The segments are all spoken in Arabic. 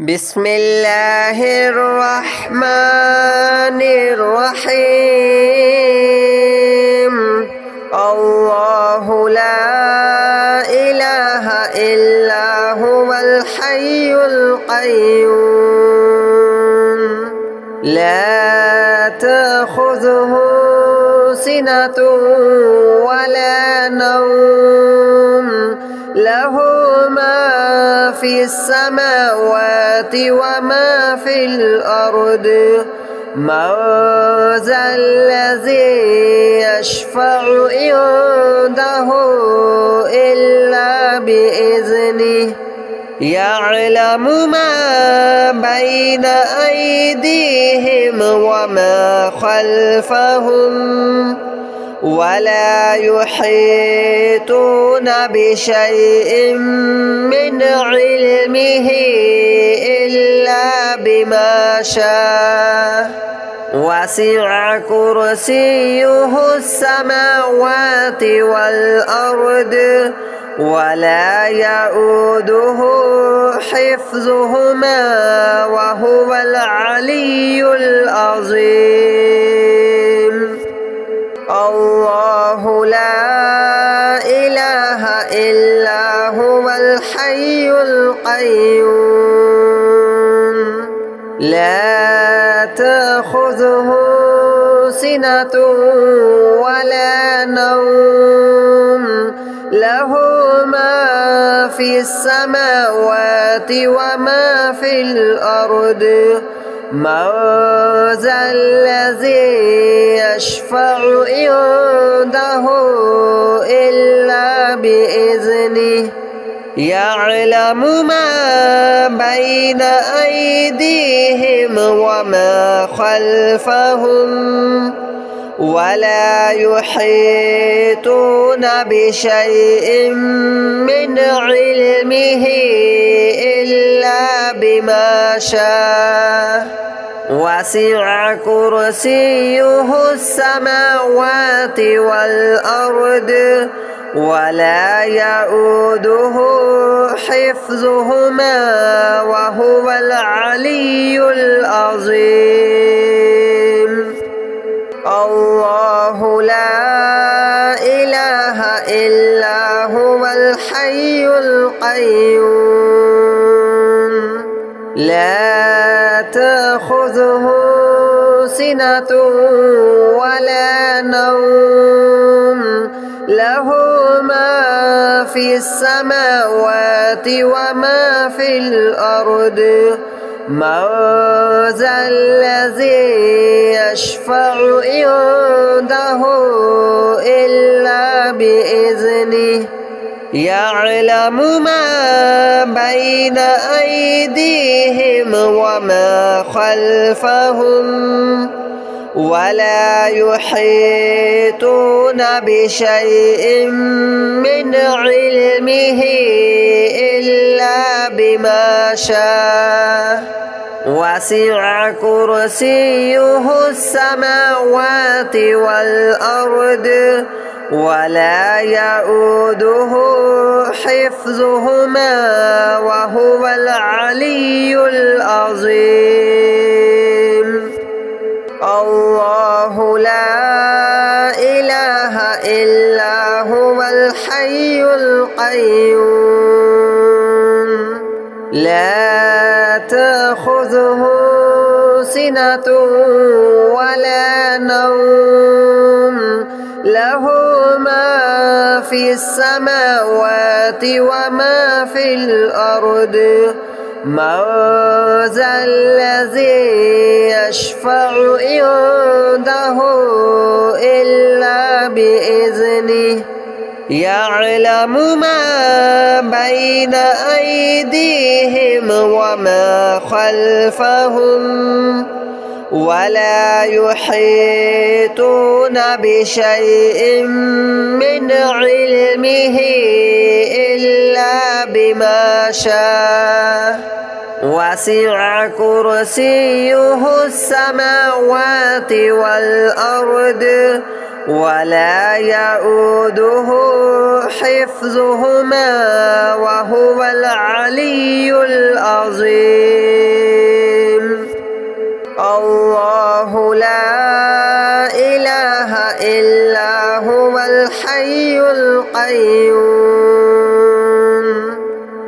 بسم الله الرحمن الرحيم. الله لا إله إلا هو الحي القيوم لا تأخذه سنة ولا نوم له ما في السماوات وما في الأرض من ذا الذي يشفع عنده إلا بإذنه يعلم ما بين أيديهم وما خلفهم ولا يحيطون بشيء من علمه إلا بما شاء وسع كرسيه السماوات والأرض ولا يؤوده حفظهما وهو العلي العظيم. الله لا إله إلا هو الحي القيوم لا تأخذه سنة ولا نوم له ما في السماوات وما في الأرض من ذا الذي يشفع عنده إلا بإذنه يعلم ما بين أيديهم وما خلفهم ولا يحيطون بشيء من علمه إلا بما شاء وسع كرسيه السماوات والأرض ولا يؤوده حفظهما وهو العلي العظيم. الله لا إله إلا هو الحي القيوم لا تأخذه سنة ولا نوم له ما في السماوات وما في الأرض من ذا الذي يشفع عنده إلا بإذنه يعلم ما بين أيديهم وما خلفهم ولا يحيطون بشيء من علمه إلا بما شاء وسع كرسيه السماوات والأرض ولا يؤوده حفظهما وهو العلي العظيم. الله لا إله إلا هو الحي القيوم لا تأخذه سنة ولا نوم له ما في السماوات وما في الأرض من ذا الذي يشفع عنده إلا بإذنه يعلم ما بين أيديهم وما خلفهم ولا يحيطون بشيء من علمه إلا بما شاء وسع كرسيه السماوات والأرض ولا يؤوده حفظهما وهو العلي العظيم. الحي القيوم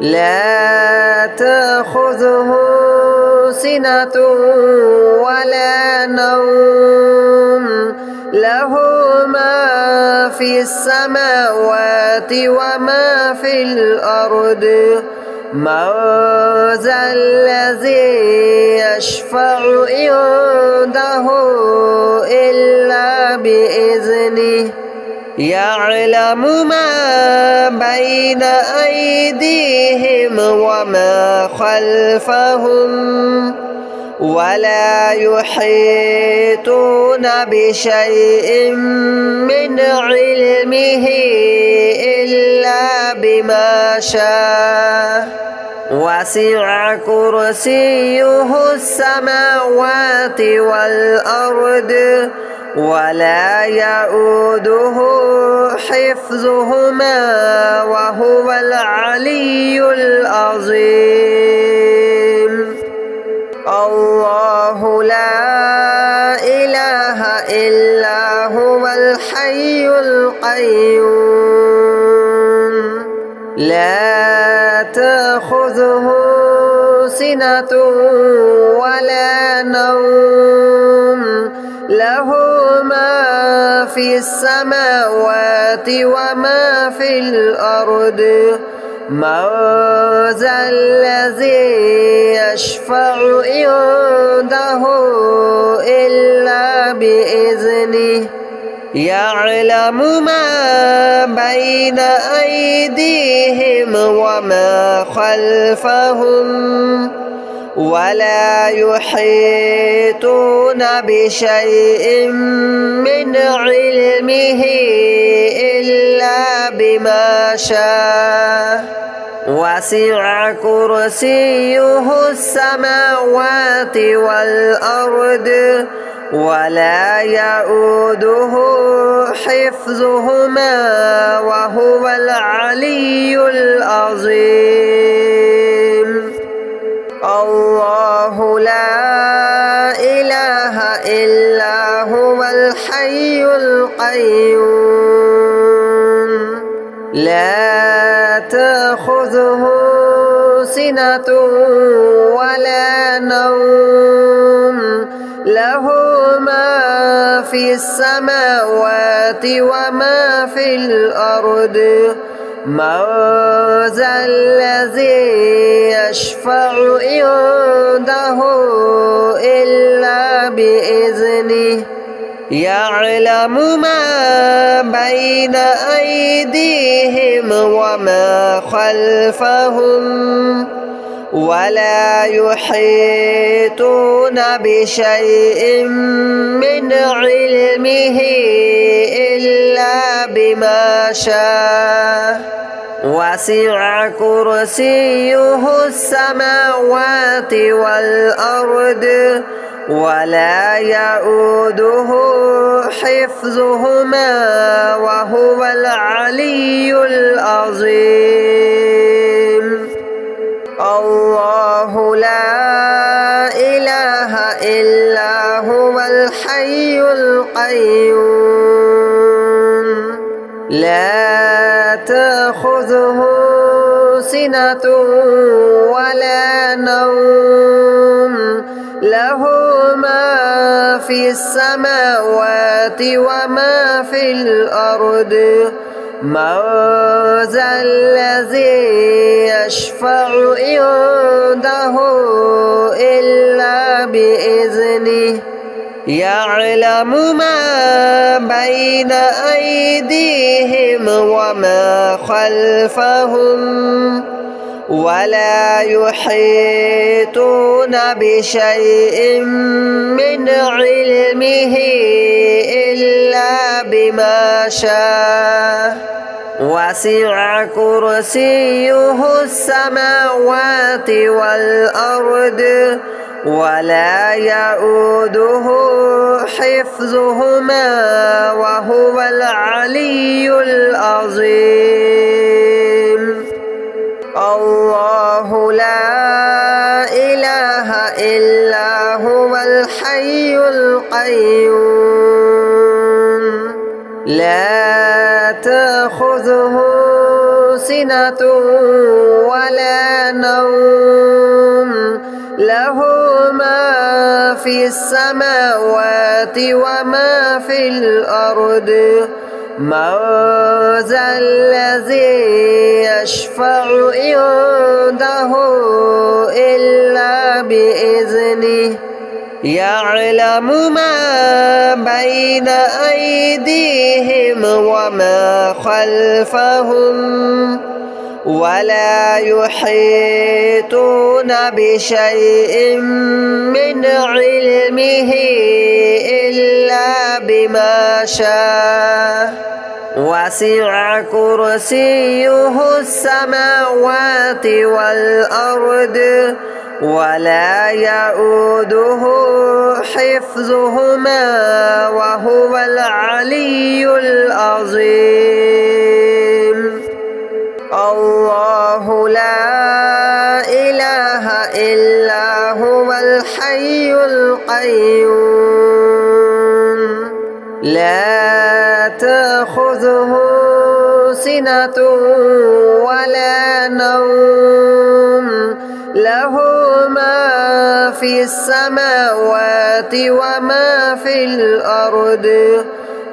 لا تأخذه سنة ولا نوم له ما في السماوات وما في الأرض من ذا الذي يشفع عنده إلا بإذنه يعلم ما بين أيديهم وما خلفهم ولا يحيطون بشيء من علمه إلا بما شاء وسع كرسيه السماوات والأرض ولا يؤوده حفظهما وهو العلي العظيم الله لا إله إلا هو الحي القيوم لا تأخذه سنة ولا نوم له ما في السماوات وما في الأرض من ذا الذي يشفع عنده إلا بإذنه يعلم ما بين أيديهم وما خلفهم ولا يحيطون بشيء من علمه إلا بما شاء وسع كرسيه السماوات والأرض ولا يؤوده حفظهما وهو العلي العظيم الله لا إله إلا هو الحي القيوم لا تأخذه سنة ولا نوم له ما في السماوات وما في الأرض من ذا الذي يشفع عنده إلا بإذنه يعلم ما بين أيديهم وما خلفهم ولا يحيطون بشيء من علمه إلا بما شاء وسع كرسيه السماوات والأرض ولا يؤوده حفظهما وهو العلي العظيم الله لا إله إلا هو الحي القيوم لا تأخذه سنة ولا نوم له ما في السماوات وما في الأرض من ذا الذي يشفع عنده إلا بإذنه يعلم ما بين أيديهم وما خلفهم ولا يحيطون بشيء من علمه إلا بما شاء وسع كرسيه السماوات والأرض ولا يؤوده حفظهما وهو العلي العظيم الله لا إله إلا هو الحي القيوم لا تأخذه سنة ولا نوم له ما في السماوات وما في الأرض من ذا الذي يشفع عنده إلا بإذنه يعلم ما بين أيديهم وما خلفهم ولا يحيطون بشيء من علمه إلا بما شاء وسع كرسيه السماوات والأرض ولا يؤوده حفظهما وهو العلي العظيم الله لا إله إلا هو الحي القيوم لا تأخذه سنة ولا نوم له ما في السماوات وما في الأرض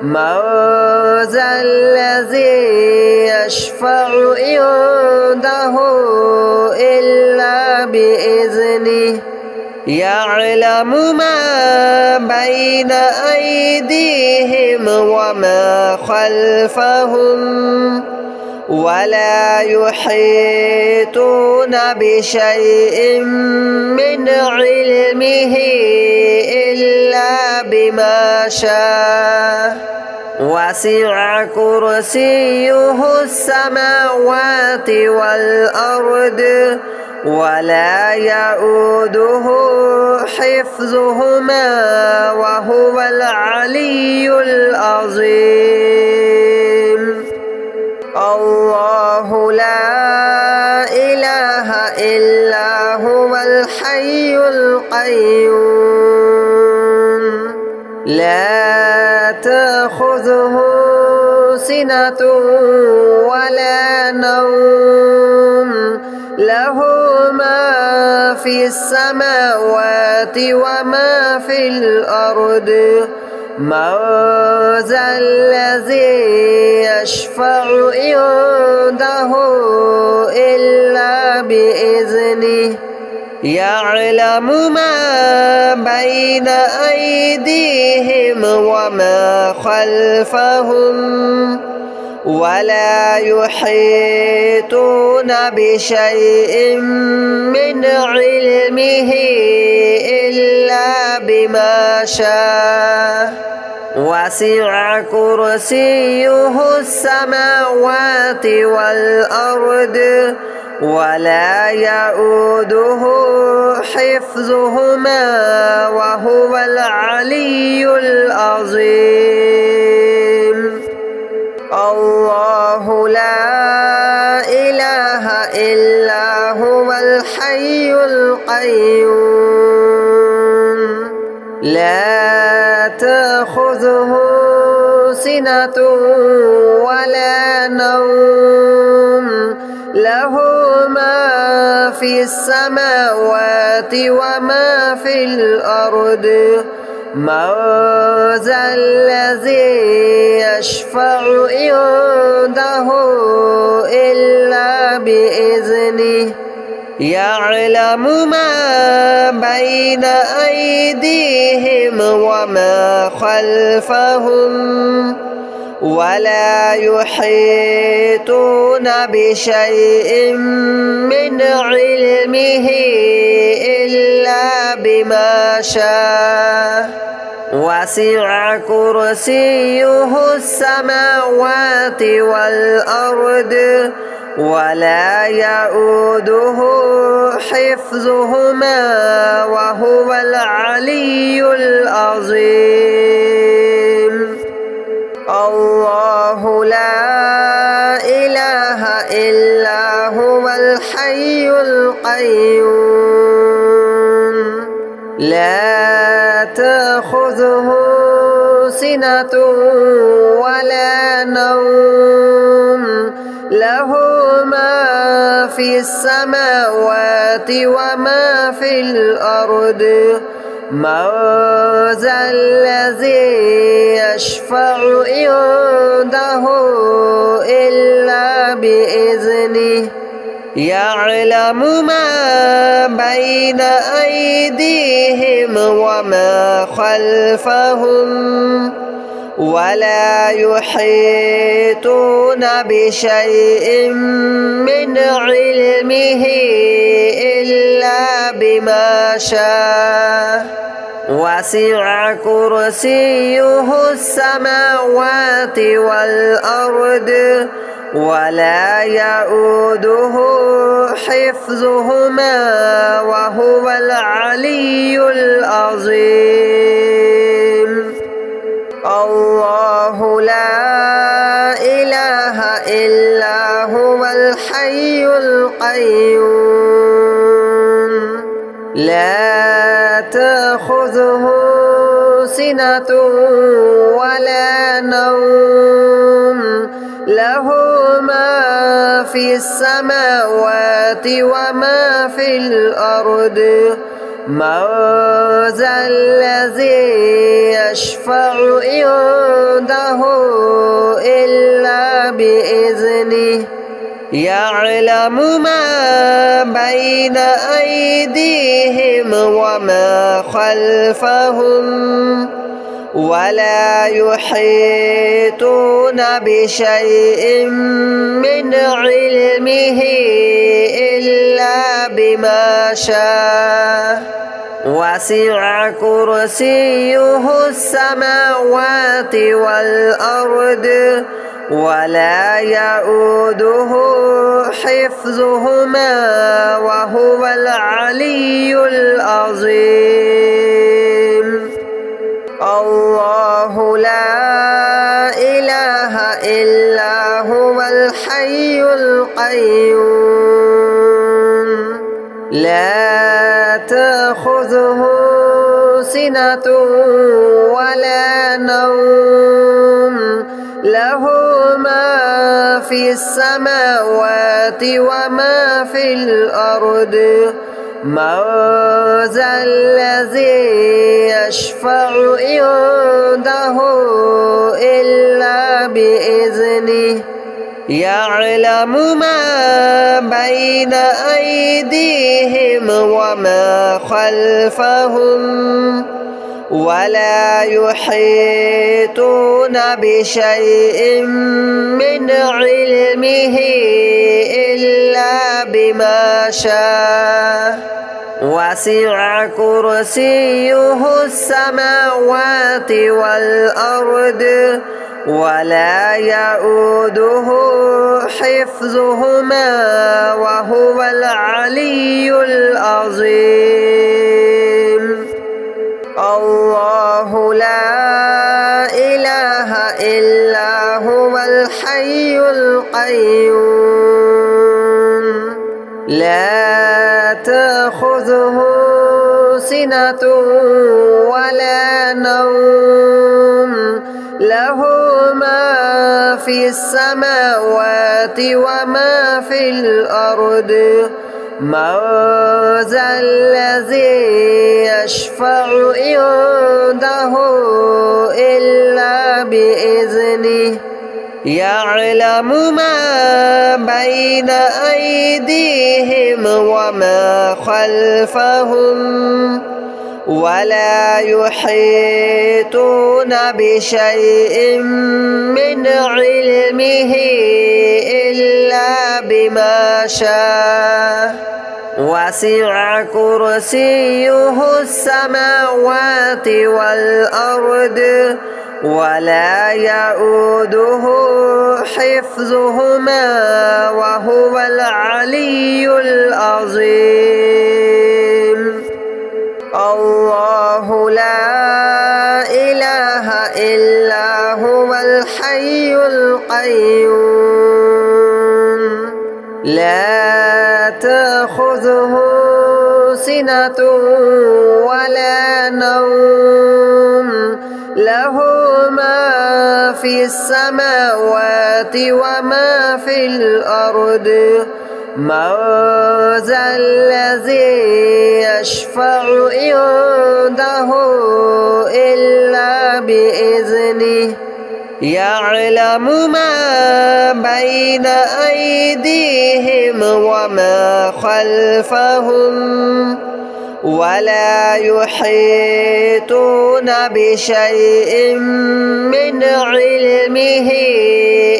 من ذا الذي يشفع عنده إلا بإذنه يعلم ما بين أيديهم وما خلفهم ولا يحيطون بشيء من علمه إلا بما شاء وسع كرسيه السماوات والأرض ولا يؤوده حفظهما وهو العلي العظيم الله لا إله إلا هو الحي القيوم لا تأخذه سنة ولا نوم له ما في السماوات وما في الأرض من ذا الذي يشفع عنده إلا بإذنه يعلم ما بين أيديهم وما خلفهم ولا يحيطون بشيء من علمه إلا بما شاء وسع كرسيه السماوات والأرض ولا يؤوده حفظهما وهو العلي العظيم الله لا إله إلا هو الحي القيوم لا تأخذه سنة ولا نوم له ما في السماوات وما في الأرض من ذا الذي يشفع عنده إلا بإذنه يعلم ما بين أيديهم وما خلفهم ولا يحيطون بشيء من علمه إلا بما شاء وسع كرسيه السماوات والأرض ولا يؤوده حفظهما وهو العلي العظيم الله لا إله إلا هو الحي القيوم لا تأخذه سنة ولا نوم له ما في السماوات وما في الأرض من ذا الذي يشفع عنده إلا بإذنه يعلم ما بين أيديهم وما خلفهم ولا يحيطون بشيء من علمه إلا بما شاء وسع كرسيه السماوات والأرض ولا يؤوده حفظهما وهو العلي العظيم الله لا إله إلا هو الحي القيوم لا تأخذه سنة ولا نوم له ما في السماوات وما في الأرض من ذا الذي يشفع عنده إلا بإذنه يعلم ما بين أيديهم وما خلفهم ولا يحيطون بشيء من علمه إلا بما شاء وسع كرسيه السماوات والأرض ولا يؤوده حفظهما وهو العلي العظيم الله لا إله إلا هو الحي القيوم لا تأخذه سنة ولا نوم له ما في السماوات وما في الأرض من ذا الذي يشفع عنده إلا بإذنه يعلم ما بين أيديهم وما خلفهم ولا يحيطون بشيء من علمه إلا بما شاء وسع كرسيه السماوات والأرض ولا يؤوده حفظهما وهو العلي العظيم الله لا إله إلا هو الحي القيوم لا تأخذه سنة ولا نوم له ما في السماوات وما في الأرض من ذا الذي يشفع عنده إلا بإذنه يعلم ما بين أيديهم وما خلفهم ولا يحيطون بشيء من علمه إلا بما شاء وسع كرسيه السماوات والأرض ولا يؤوده حفظهما وهو العلي العظيم الله لا إله إلا هو الحي القيوم لا تأخذه سنة ولا نوم له في السماوات وما في الأرض من ذا الذي يشفع عنده إلا بإذنه يعلم ما بين أيديهم وما خلفهم ولا يحيطون بشيء من علمه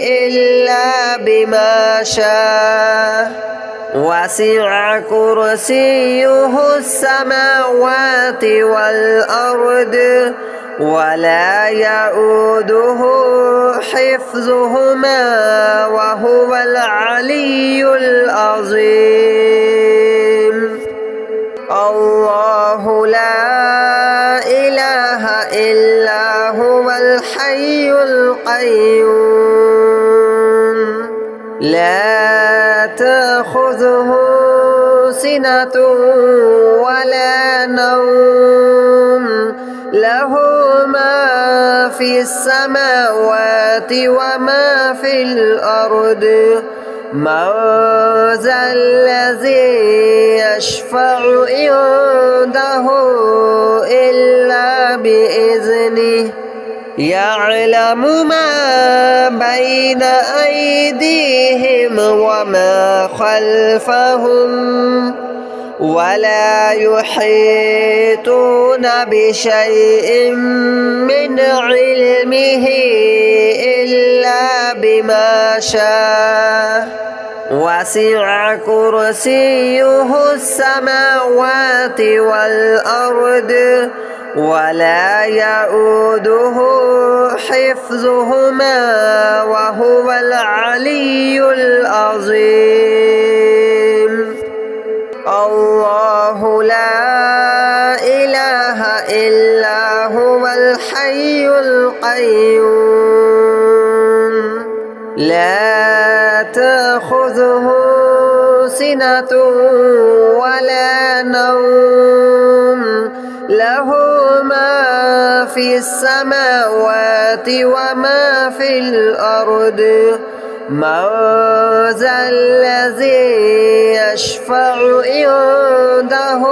إلا بما شاء وسع كرسيه السماوات والأرض ولا يؤوده حفظهما وهو العلي العظيم الله لا إله إلا هو الحي القيوم لا تأخذه سنة ولا نوم له ما في السماوات وما في الأرض من ذا الذي يشفع عنده إلا بإذنه يعلم ما بين أيديهم وما خلفهم ولا يحيطون بشيء من علمه إلا بما شاء وسع كرسيه السماوات والأرض ولا يؤوده حفظهما وهو العلي العظيم الله لا إله إلا هو الحي القيوم لا تأخذه سنة ولا نوم له ما في السماوات وما في الأرض من ذا الذي يشفع عنده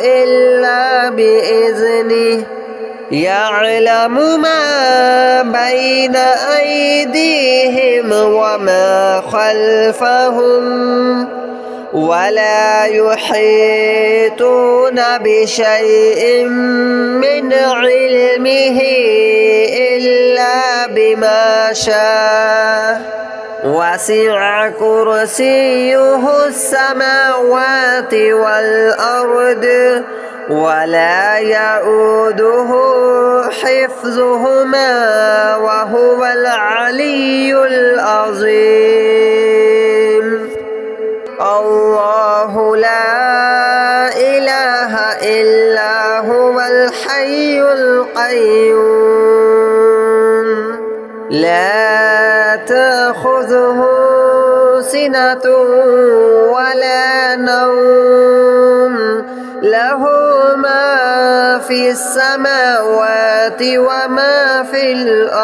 إلا بإذنه يعلم ما بين أيديهم وما خلفهم ولا يحيطون بشيء من علمه إلا بما شاء وسع كرسيه السماوات والأرض ولا يؤوده حفظهما وهو العلي العظيم الله لا إله إلا هو الحي القيوم لا تأخذه سنة ولا نوم له ما في السماوات وما في الأرض